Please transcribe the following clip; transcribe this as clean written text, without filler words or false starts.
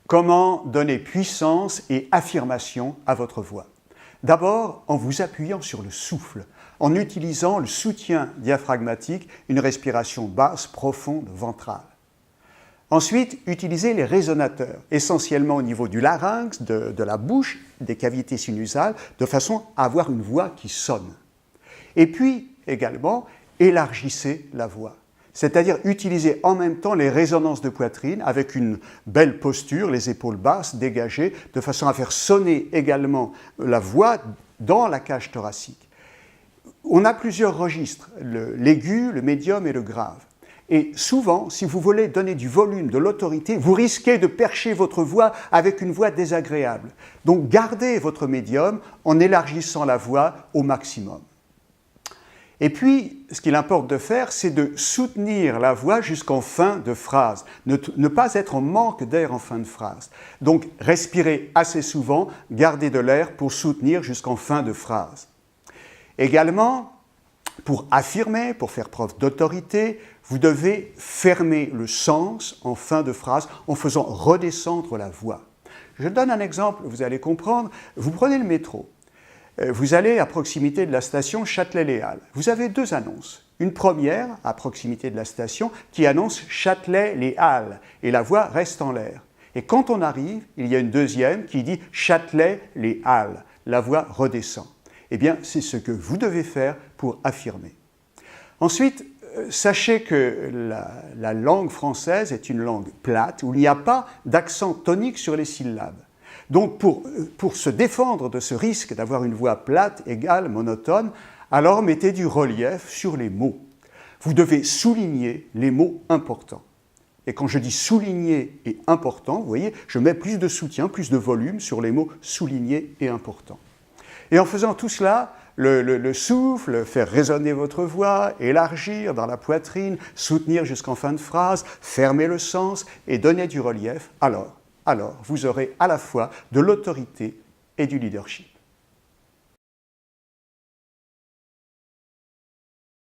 Comment donner puissance et affirmation à votre voix? D'abord, en vous appuyant sur le souffle, en utilisant le soutien diaphragmatique, une respiration basse, profonde, ventrale. Ensuite, utilisez les résonateurs, essentiellement au niveau du larynx, de la bouche, des cavités sinusales, de façon à avoir une voix qui sonne. Et puis, également, élargissez la voix. C'est-à-dire utiliser en même temps les résonances de poitrine avec une belle posture, les épaules basses, dégagées, de façon à faire sonner également la voix dans la cage thoracique. On a plusieurs registres, l'aigu, le médium et le grave. Et souvent, si vous voulez donner du volume, de l'autorité, vous risquez de percher votre voix avec une voix désagréable. Donc gardez votre médium en élargissant la voix au maximum. Et puis, ce qu'il importe de faire, c'est de soutenir la voix jusqu'en fin de phrase, ne pas être en manque d'air en fin de phrase. Donc, respirez assez souvent, gardez de l'air pour soutenir jusqu'en fin de phrase. Également, pour affirmer, pour faire preuve d'autorité, vous devez fermer le sens en fin de phrase en faisant redescendre la voix. Je donne un exemple, vous allez comprendre. Vous prenez le métro. Vous allez à proximité de la station Châtelet-Les Halles. Vous avez deux annonces. Une première, à proximité de la station, qui annonce Châtelet-Les Halles, et la voix reste en l'air. Et quand on arrive, il y a une deuxième qui dit Châtelet-Les Halles. La voix redescend. Eh bien, c'est ce que vous devez faire pour affirmer. Ensuite, sachez que la langue française est une langue plate, où il n'y a pas d'accent tonique sur les syllabes. Donc, pour se défendre de ce risque d'avoir une voix plate, égale, monotone, alors mettez du relief sur les mots. Vous devez souligner les mots importants. Et quand je dis souligner et important, vous voyez, je mets plus de soutien, plus de volume sur les mots souligner et important. Et en faisant tout cela, le souffle, faire résonner votre voix, élargir dans la poitrine, soutenir jusqu'en fin de phrase, fermer le sens et donner du relief, alors vous aurez à la fois de l'autorité et du leadership.